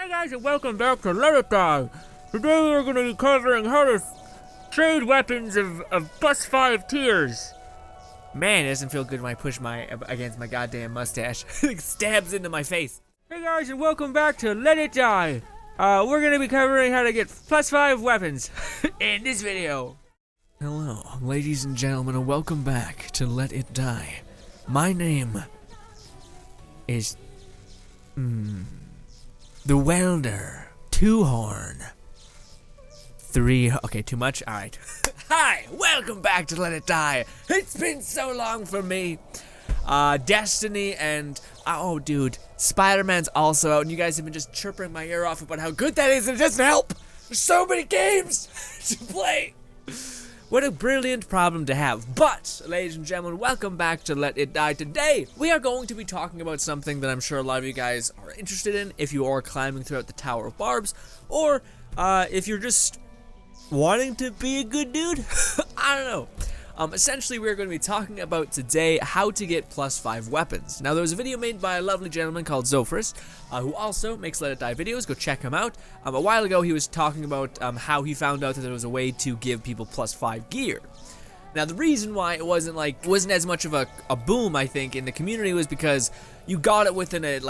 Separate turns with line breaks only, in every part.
Hi guys and welcome back to Let It Die. Today we're going to be covering how to trade weapons of +5 tiers. Man, it doesn't feel good when I push against my goddamn mustache. It stabs into my face. Hey guys and welcome back to Let It Die. We're going to be covering how to get +5 weapons in this video.
Hello, ladies and gentlemen, and welcome back to Let It Die. My name is the Welder 2-Horn 3. Okay, too much? Alright. Hi, welcome back to Let It Die. It's been so long for me. Destiny and oh dude, Spider-Man's also out, and you guys have been just chirping my ear off about how good that is, and it doesn't help. There's so many games to play. What a brilliant problem to have. But, ladies and gentlemen, welcome back to Let It Die. Today, we are going to be talking about something that I'm sure a lot of you guys are interested in if you are climbing throughout the Tower of Barbs, or if you're just wanting to be a good dude. I don't know. Essentially, we're going to be talking about today how to get +5 weapons. Now, there was a video made by a lovely gentleman called Zophris, who also makes Let It Die videos. Go check him out. A while ago, he was talking about how he found out that there was a way to give people +5 gear. Now, the reason why it wasn't as much of a boom, I think, in the community was because you got it within a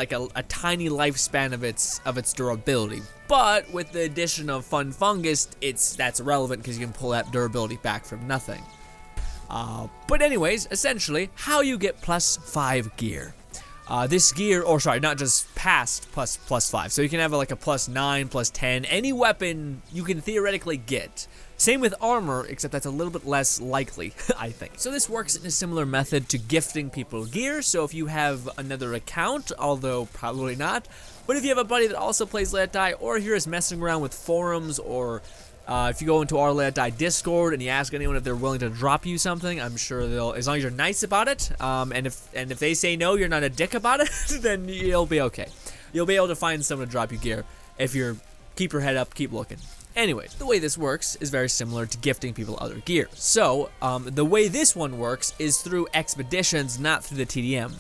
tiny lifespan of its durability. But with the addition of Fun Fungus, that's irrelevant because you can pull that durability back from nothing. But anyways, essentially, how you get +5 gear. This gear, or sorry, not just past +5. So you can have like a +9, +10, any weapon you can theoretically get. Same with armor, except that's a little bit less likely, I think. So this works in a similar method to gifting people gear. So if you have another account, although probably not, but if you have a buddy that also plays Let It Die, or if you're just messing around with forums, or if you go into our Let It Die Discord and you ask anyone if they're willing to drop you something, I'm sure they'll, as long as you're nice about it, and if they say no, you're not a dick about it, then you'll be okay. You'll be able to find someone to drop you gear if you're, keep your head up, keep looking. Anyways, the way this works is very similar to gifting people other gear. So, the way this one works is through expeditions, not through the TDM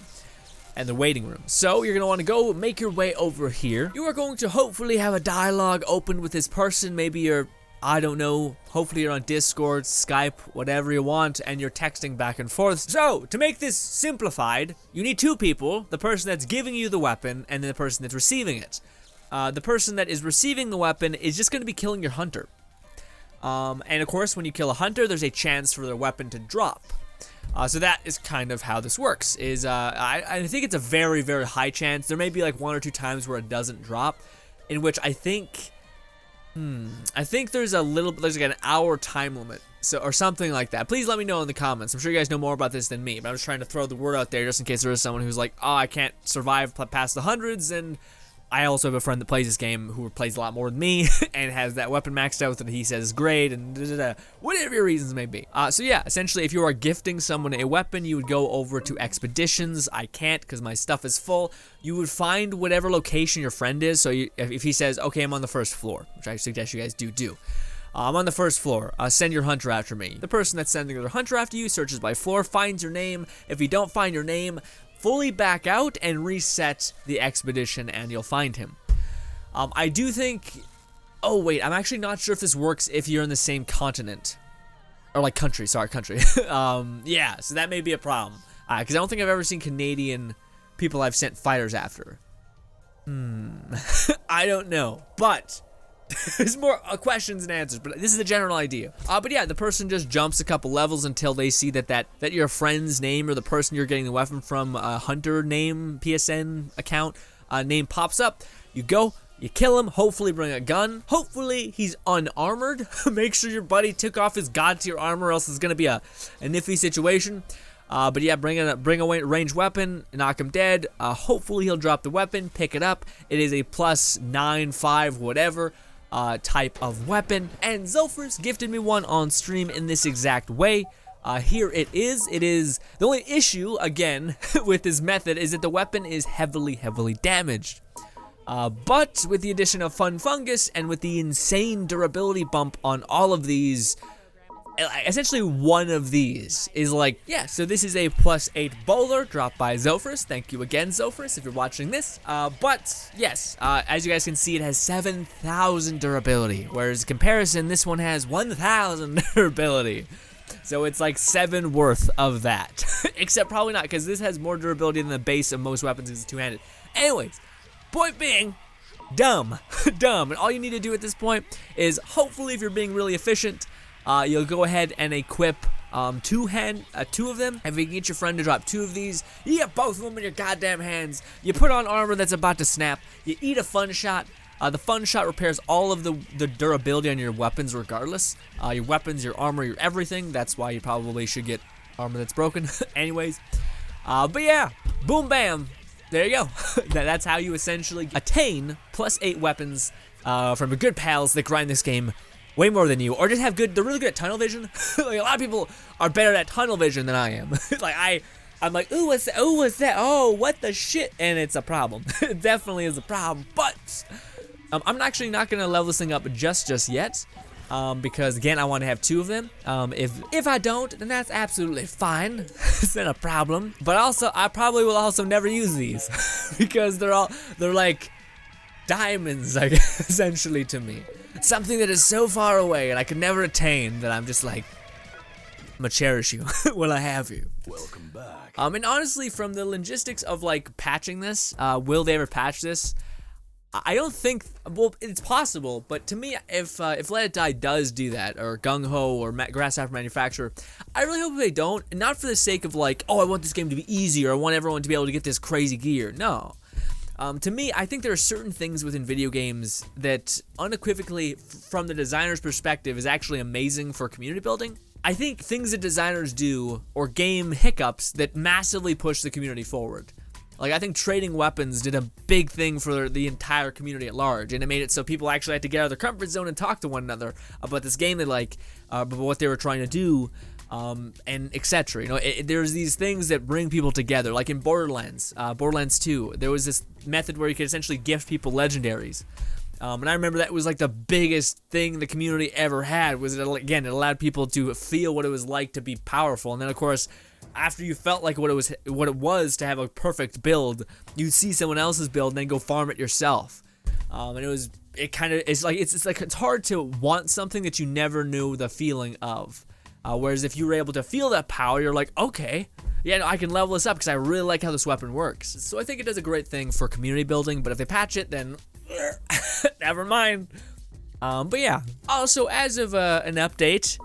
and the waiting room. So you're gonna want to go make your way over here. You are going to hopefully have a dialogue opened with this person. Maybe you're, I don't know, hopefully you're on Discord, Skype, whatever you want, and you're texting back and forth. So, to make this simplified, you need two people, the person that's giving you the weapon and then the person that's receiving it. The person that is receiving the weapon is just going to be killing your hunter. And of course, when you kill a hunter, there's a chance for their weapon to drop. So that is kind of how this works. I think it's a very, very high chance. There may be like 1 or 2 times where it doesn't drop, in which I think there's like an hour time limit, so, or something like that. Please let me know in the comments. I'm sure you guys know more about this than me, but I'm just trying to throw the word out there just in case there is someone who's like, oh, I can't survive past the hundreds, and I also have a friend that plays this game who plays a lot more than me and has that weapon maxed out that he says is great, and whatever your reasons may be. So yeah, essentially, if you are gifting someone a weapon, you would go over to expeditions. I can't because my stuff is full. You would find whatever location your friend is. So if he says, okay, I'm on the 1st floor, which I suggest you guys do. I'm on the 1st floor, send your hunter after me. The person that's sending their hunter after you searches by floor, finds your name. If you don't find your name, fully back out and reset the expedition and you'll find him. I do think, oh wait, I'm actually not sure if this works if you're in the same continent. Or like country, sorry, country. Yeah, so that may be a problem. Because I don't think I've ever seen Canadian people I've sent fighters after. I don't know, but there's more questions and answers, but this is the general idea. But yeah, the person just jumps a couple levels until they see that your friend's name or the person you're getting the weapon from, hunter name, PSN account name pops up. You go, you kill him, hopefully bring a gun. Hopefully he's unarmored. Make sure your buddy took off his god tier armor, or else it's gonna be a iffy situation. But yeah, bring a ranged weapon, knock him dead. Hopefully he'll drop the weapon, pick it up. It is a +9, 5, whatever type of weapon, and Zophris gifted me one on stream in this exact way. Here it is. The only issue, again, with this method is that the weapon is heavily damaged. But with the addition of Fun Fungus and with the insane durability bump on all of these, essentially one of these is like, yeah, so this is a +8 bowler dropped by Zophorus. Thank you again, Zophorus, if you're watching this. But yes, as you guys can see, it has 7,000 durability, whereas in comparison, this one has 1,000 durability. So it's like 7 worth of that. Except probably not, because this has more durability than the base of most weapons is two-handed. Anyways, point being, dumb. Dumb. And all you need to do at this point is, hopefully if you're being really efficient, you'll go ahead and equip two of them. If you can get your friend to drop 2 of these, you get both of them in your goddamn hands. You put on armor that's about to snap. You eat a fun shot. The fun shot repairs all of the durability on your weapons regardless. Your weapons, your armor, your everything. That's why you probably should get armor that's broken. Anyways. But yeah, boom bam. There you go. That's how you essentially attain +8 weapons from your good pals that grind this game way more than you, or just have they're really good at tunnel vision. Like, a lot of people are better at tunnel vision than I am. Like, I'm like, ooh, what's that? Ooh, what's that? Oh, what the shit? And it's a problem. It definitely is a problem, but I'm actually not gonna level this thing up just yet, because again, I want to have 2 of them. If I don't, then that's absolutely fine. It's not a problem. But also, I probably will also never use these because they're like diamonds, I guess, essentially to me. Something that is so far away and I could never attain that I'm just like, I'm gonna cherish you while I have you.
Welcome back.
And honestly, from the logistics of like patching this, will they ever patch this? I don't think, well, it's possible, but to me, if Let It Die does do that, or Gung Ho, or Grasshopper Manufacturer, I really hope they don't, and not for the sake of like, oh, I want this game to be easy, or I want everyone to be able to get this crazy gear. No. To me, I think there are certain things within video games that unequivocally, from the designer's perspective, is actually amazing for community building. I think things that designers do, or game hiccups, that massively push the community forward. Like, I think trading weapons did a big thing for the entire community at large, and it made it so people actually had to get out of their comfort zone and talk to one another about this game they like, about what they were trying to do, and etc. You know, there's these things that bring people together, like in Borderlands 2, there was this method where you could essentially gift people legendaries. And I remember that was like the biggest thing the community ever had, was it allowed people to feel what it was like to be powerful. And then of course, after you felt like what it was to have a perfect build, you'd see someone else's build and then go farm it yourself. And it's hard to want something that you never knew the feeling of. Whereas if you were able to feel that power, you're like, okay, yeah, no, I can level this up because I really like how this weapon works. So I think it does a great thing for community building, but if they patch it, then never mind. But yeah, also as of an update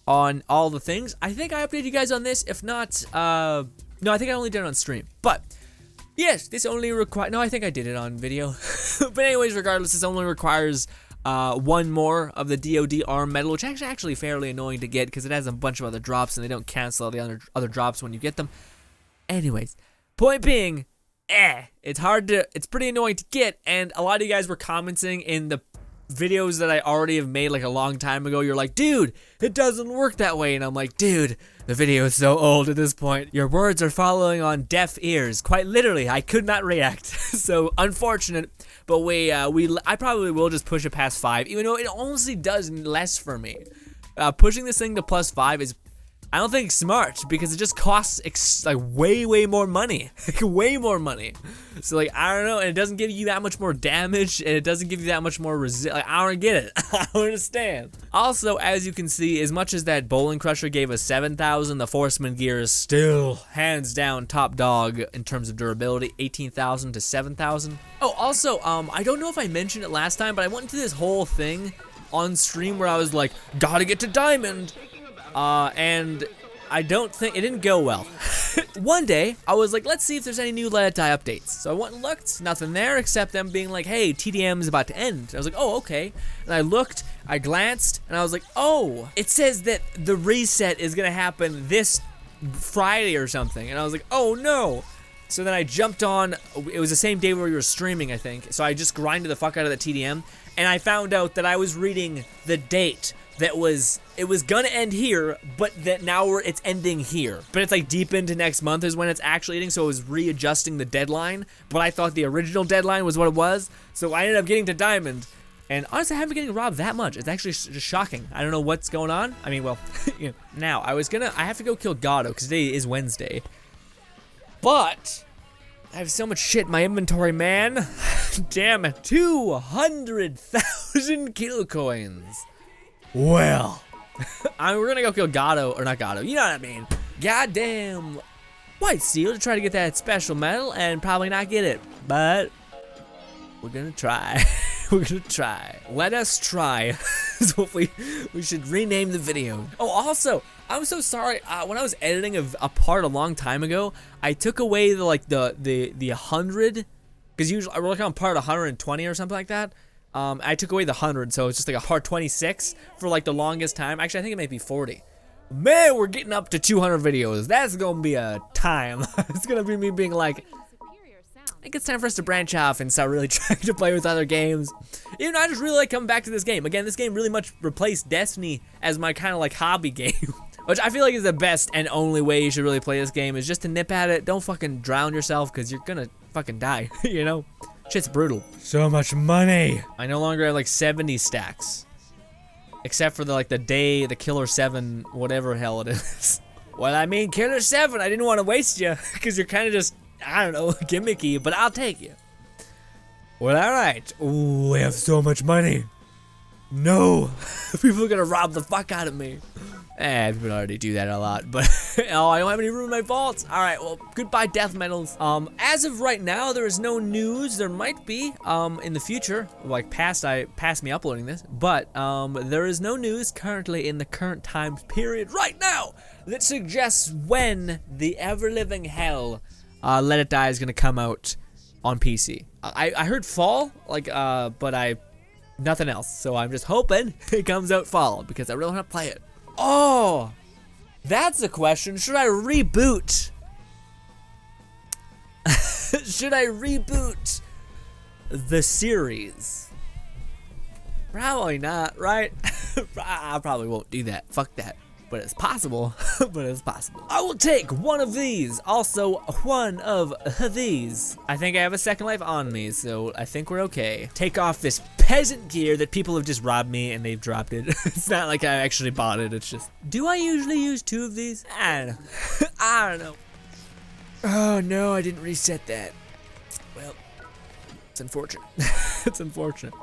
on all the things, I think I updated you guys on this. If not, no, I think I only did it on stream. But yes, this only requires, no, I think I did it on video. But anyways, regardless, this only requires 1 more of the DoD arm medal, which is actually fairly annoying to get because it has a bunch of other drops and they don't cancel all the other drops when you get them. Anyways, point being, it's pretty annoying to get, and a lot of you guys were commenting in the videos that I already have made like a long time ago. You're like, dude, it doesn't work that way, and I'm like, dude, the video is so old at this point. Your words are falling on deaf ears. Quite literally, I could not react. So unfortunate, but I probably will just push it past 5, even though it honestly does less for me. Pushing this thing to +5 is, I don't think, smart, because it just costs like way more money. Way more money. So like, I don't know, and it doesn't give you that much more damage, and it doesn't give you that much more like, I don't get it. I don't understand. Also, as you can see, as much as that Bowling Crusher gave us 7,000, the Forceman gear is still hands down top dog in terms of durability, 18,000 to 7,000. Oh, also, I don't know if I mentioned it last time, but I went through this whole thing on stream where I was like, gotta get to Diamond. And I don't think, it didn't go well. One day, I was like, let's see if there's any new Let It Die updates. So I went and looked, nothing there except them being like, hey, TDM is about to end. I was like, oh, okay. And I looked, I glanced, and I was like, oh, it says that the reset is gonna happen this Friday or something. And I was like, oh no. So then I jumped on, it was the same day where we were streaming, I think. So I just grinded the fuck out of the TDM, and I found out that I was reading the date that it was gonna end here, but that now it's ending here. But it's like deep into next month is when it's actually ending, so it was readjusting the deadline, but I thought the original deadline was what it was, so I ended up getting to Diamond, And honestly, I haven't been getting robbed that much. It's actually just shocking. I don't know what's going on. I mean, well, you know. Now, I have to go kill Gato, because today is Wednesday. But I have so much shit in my inventory, man. Damn it. 200,000 kill coins. Well, we're gonna go kill Gato, or not Gato, you know what I mean. Goddamn White Steel to try to get that special medal and probably not get it, but we're gonna try. We're gonna try. Let us try is what we should rename the video. Oh, also, I'm so sorry. When I was editing a part a long time ago, I took away the 100, because usually we're looking on part 120 or something like that. I took away the 100, so it's just like a part 26 for like the longest time. Actually, I think it might be 40. Man, we're getting up to 200 videos. That's gonna be a time. It's gonna be me being like, I think it's time for us to branch off and start really trying to play with other games. Even though I just really like coming back to this game. Again, this game really much replaced Destiny as my kind of like hobby game. Which I feel like is the best and only way you should really play this game, is just to nip at it. Don't fucking drown yourself, because you're gonna fucking die, you know? Shit's brutal. So much money. I no longer have like 70 stacks. Except for the Killer 7, whatever hell it is. Well, I mean, Killer 7, I didn't want to waste you, because you're kind of just, I don't know, gimmicky, but I'll take you. Well, alright. Ooh, we have so much money. No. People are gonna rob the fuck out of me. People already do that a lot, but oh, I don't have any room in my vaults. All right, well, goodbye, death medals. As of right now, there is no news. There might be in the future, like past me uploading this, but there is no news currently in the current time period right now that suggests when the ever-living hell Let It Die is gonna come out on PC. I heard fall, but nothing else. So I'm just hoping it comes out fall, because I really want to play it. Oh, that's a question. Should I reboot? Should I reboot the series? Probably not, right? I probably won't do that. Fuck that. But it's possible. But it's possible. I will take one of these. Also, one of these. I think I have a second life on me, so I think we're okay. Take off this peasant gear that people have just robbed me and they've dropped it. It's not like I actually bought it. It's just, do I usually use 2 of these? I don't know. I don't know. Oh no, I didn't reset that. Well, it's unfortunate. It's unfortunate.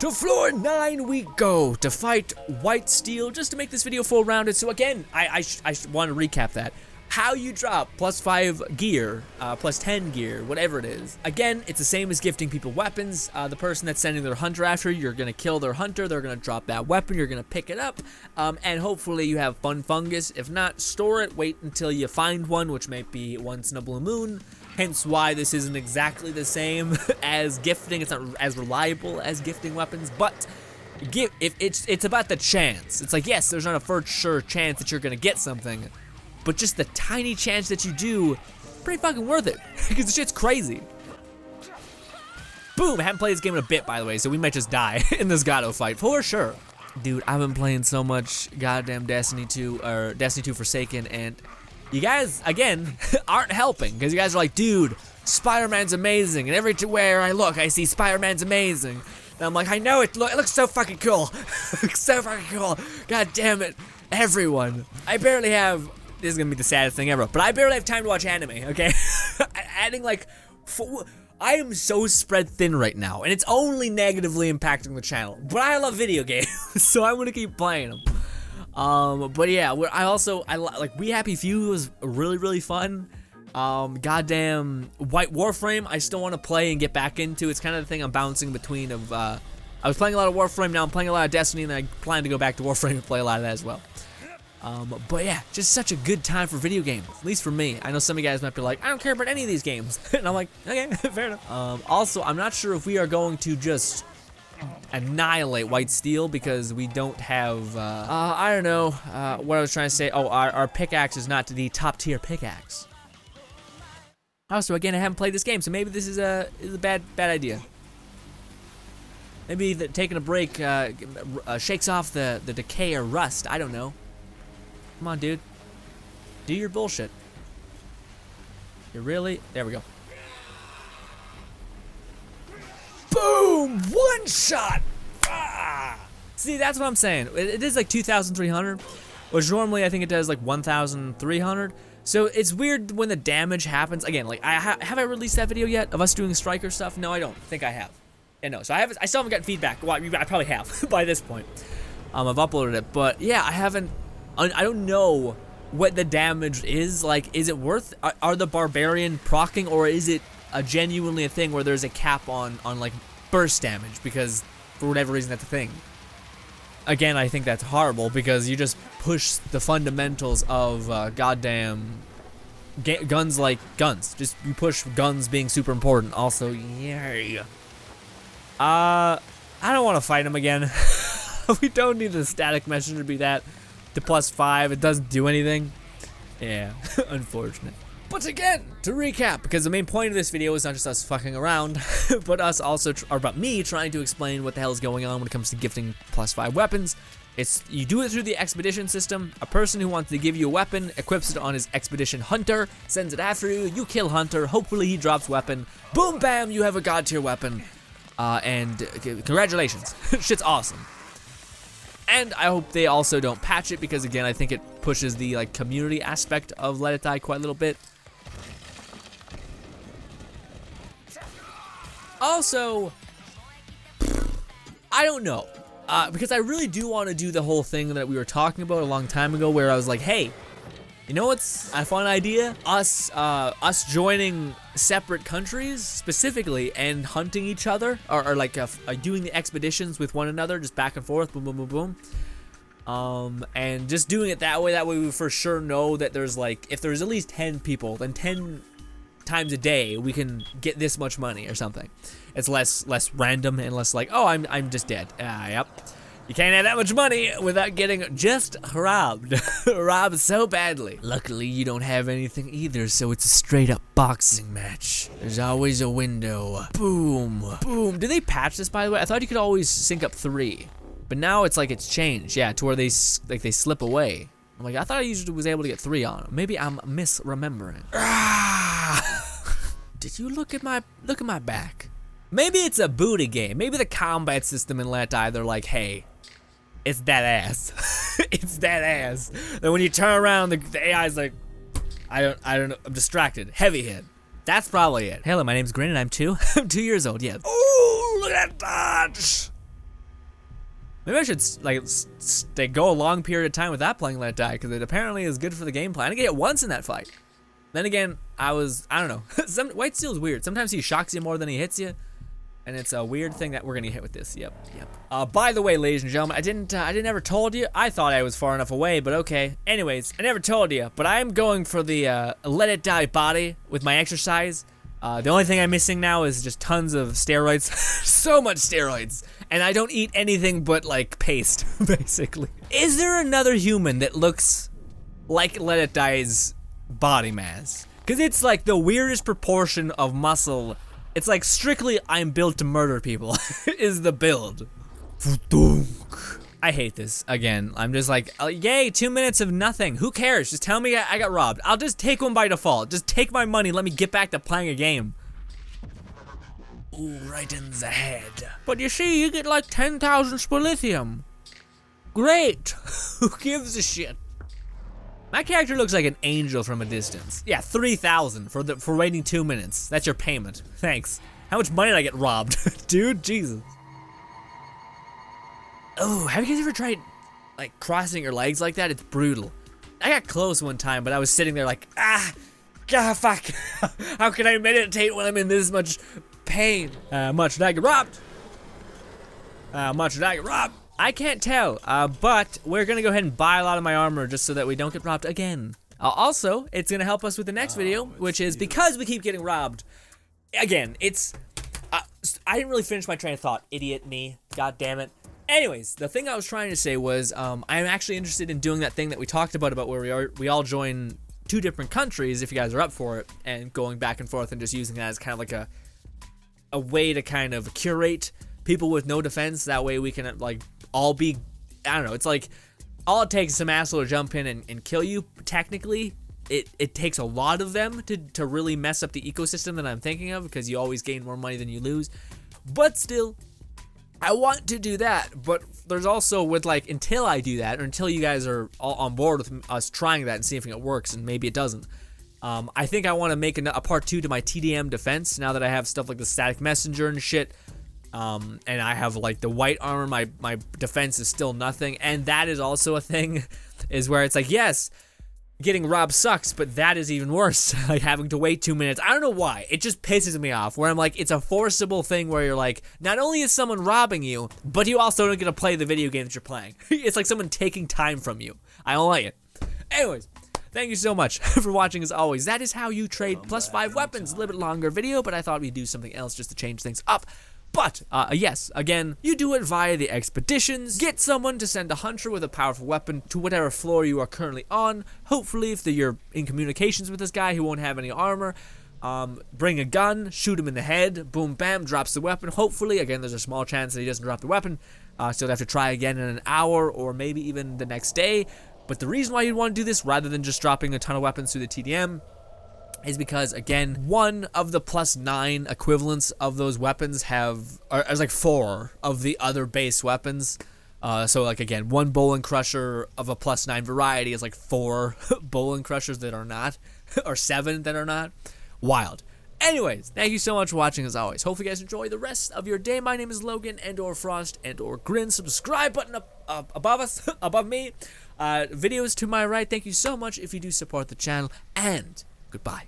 To floor 9 we go to fight White Steel, just to make this video full rounded. So again, I want to recap that. How you drop +5 gear, +10 gear, whatever it is. Again, it's the same as gifting people weapons. The person that's sending their hunter after you, you're gonna kill their hunter, they're gonna drop that weapon, you're gonna pick it up, and hopefully you have fun fungus. If not, store it, wait until you find one, which might be once in a blue moon. Hence why this isn't exactly the same as gifting. It's not as reliable as gifting weapons, but if it's about the chance. It's like, yes, there's not a for sure chance that you're gonna get something, but just the tiny chance that you do, pretty fucking worth it, because the shit's crazy. Boom, I haven't played this game in a bit, by the way, so we might just die in this Gato fight, for sure. Dude, I've been playing so much goddamn Destiny 2, or Destiny 2 Forsaken, and you guys, again, aren't helping, because you guys are like, dude, Spider-Man's amazing, and everywhere I look, I see Spider-Man's amazing. And I'm like, I know, it looks so fucking cool. It looks so fucking cool. God damn it, everyone. I barely have, this is gonna be the saddest thing ever, but I barely have time to watch anime, okay? Adding like, I am so spread thin right now, and it's only negatively impacting the channel, but I love video games, so I'm gonna keep playing them. But yeah, We Happy Few was really fun. Goddamn White Warframe, I still want to play and get back into. It's kind of the thing I'm bouncing between of, I was playing a lot of Warframe, now I'm playing a lot of Destiny, and I plan to go back to Warframe and play a lot of that as well. But yeah, just such a good time for video games, at least for me. I know some of you guys might be like, I don't care about any of these games. And I'm like, okay, fair enough. Also, I'm not sure if we are going to just annihilate White Steel, because we don't have, I don't know, what I was trying to say. Oh, our pickaxe is not the top tier pickaxe. Also, again, I haven't played this game, so maybe this is a bad idea. Maybe taking a break shakes off the decay or rust. I don't know. Come on, dude. Do your bullshit. You really? There we go. Boom! One shot! See, that's what I'm saying. It is like 2,300, which normally I think it does like 1,300. So it's weird when the damage happens. Again, like have I released that video yet of us doing striker stuff? No, I don't think I have. Yeah, no. So I still haven't gotten feedback. Well, I probably have by this point. I've uploaded it, but yeah, I haven't. I don't know what the damage is. Like, is it worth? Are the barbarian proccing, or is it genuinely a thing where there's a cap on like burst damage? Because for whatever reason, that's a thing. Again, I think that's horrible because you just push the fundamentals of goddamn guns like guns. Just you push guns being super important. Also, yay. I don't want to fight him again. We don't need the static messenger to be that to +5. It doesn't do anything. Yeah, unfortunate. But again, to recap, because the main point of this video is not just us fucking around, but us also, or about me trying to explain what the hell is going on when it comes to gifting +5 weapons. You do it through the expedition system. A person who wants to give you a weapon equips it on his expedition hunter, sends it after you, you kill hunter, hopefully he drops weapon, boom bam, you have a god tier weapon, and congratulations, shit's awesome. And I hope they also don't patch it because again, I think it pushes the like community aspect of Let It Die quite a little bit. Also, I don't know, because I really do want to do the whole thing that we were talking about a long time ago where I was like, hey, you know what's a fun idea? Us joining separate countries specifically and hunting each other, or like doing the expeditions with one another, just back and forth, boom, boom, boom, boom. And just doing it that way we for sure know that there's like, if there's at least 10 people, then 10 times a day we can get this much money or something. It's less random and less like, oh, I'm just dead. Yep. You can't have that much money without getting just robbed. Robbed so badly. Luckily, you don't have anything either, so it's a straight up boxing match. There's always a window. Boom. Boom. Did they patch this, by the way? I thought you could always sync up 3. But now it's like it's changed. Yeah, to where they slip away. I'm like, I thought I usually was able to get 3 on them. Maybe I'm misremembering. Did you look at my back? Maybe it's a booty game. Maybe the combat system in Let It Die, they're like, hey, it's that ass. It's that ass. Then when you turn around, the AI's like, I don't know, I'm distracted. Heavy hit. That's probably it. Hello, my name's Grin and I'm 2. I'm 2 years old, yeah. Ooh, look at that. Maybe I should like go a long period of time without playing Let It Die because it apparently is good for the gameplay. I didn't get it once in that fight. Then again, I don't know. White Steel's weird. Sometimes he shocks you more than he hits you. And it's a weird thing that we're gonna hit with this. Yep. By the way, ladies and gentlemen, I didn't ever told you. I thought I was far enough away, but okay. Anyways, I never told you, but I am going for the Let It Die body with my exercise. The only thing I'm missing now is just tons of steroids. So much steroids. And I don't eat anything but like paste, basically. Is there another human that looks like Let It Die's body mass? Cause it's like the weirdest proportion of muscle. It's like strictly I'm built to murder people is the build. I hate this. Again, I'm just like, yay, 2 minutes of nothing. Who cares? Just tell me I got robbed. I'll just take one by default. Just take my money. Let me get back to playing a game. Ooh, right in the head. But you see, you get like 10,000 spolithium. Great. Who gives a shit? My character looks like an angel from a distance. Yeah, 3,000 for waiting 2 minutes. That's your payment. Thanks. How much money did I get robbed? Dude, Jesus. Oh, have you guys ever tried like crossing your legs like that? It's brutal. I got close one time, but I was sitting there like, God, fuck. How can I meditate when I'm in this much pain? Much did I get robbed? Much did I get robbed? I can't tell, but we're gonna go ahead and buy a lot of my armor just so that we don't get robbed again. Also, it's gonna help us with the next video, which is because we keep getting robbed. Again, it's, I didn't really finish my train of thought, idiot me, god damn it. Anyways, the thing I was trying to say was, I'm actually interested in doing that thing that we talked about where we all join 2 different countries, if you guys are up for it, and going back and forth and just using that as kind of like a way to kind of curate people with no defense. That way we can like all be, I don't know, it's like all it takes is some asshole to jump in and kill you. Technically, it takes a lot of them to really mess up the ecosystem that I'm thinking of, because you always gain more money than you lose. But still, I want to do that, but there's also with like, until I do that, or until you guys are all on board with us trying that and seeing if it works, and maybe it doesn't. I think I want to make a part 2 to my TDM defense now that I have stuff like the static messenger and shit. And I have like the white armor, my defense is still nothing, and that is also a thing, is where it's like, yes, getting robbed sucks, but that is even worse. Like having to wait 2 minutes. I don't know why. It just pisses me off. Where I'm like, it's a forcible thing where you're like, not only is someone robbing you, but you also don't get to play the video game that you're playing. It's like someone taking time from you. I don't like it. Anyways, thank you so much for watching as always. That is how you trade +5 weapons. A little bit longer video, but I thought we'd do something else just to change things up. But, yes, again, you do it via the expeditions. Get someone to send a hunter with a powerful weapon to whatever floor you are currently on. Hopefully, if you're in communications with this guy, he won't have any armor. Bring a gun, shoot him in the head, boom, bam, drops the weapon. Hopefully, again, there's a small chance that he doesn't drop the weapon. So you'll have to try again in an hour or maybe even the next day. But the reason why you'd want to do this, rather than just dropping a ton of weapons through the TDM, is because, again, one of the +9 equivalents of those weapons is like 4 of the other base weapons. So, like, again, one bowling crusher of a +9 variety is like 4 bowling crushers that are not, or 7 that are not. Wild. Anyways, thank you so much for watching as always. Hopefully you guys enjoy the rest of your day. My name is Logan, and/or Frost, and/or Grin. Subscribe button up above us, above me. Videos to my right. Thank you so much if you do support the channel, and goodbye.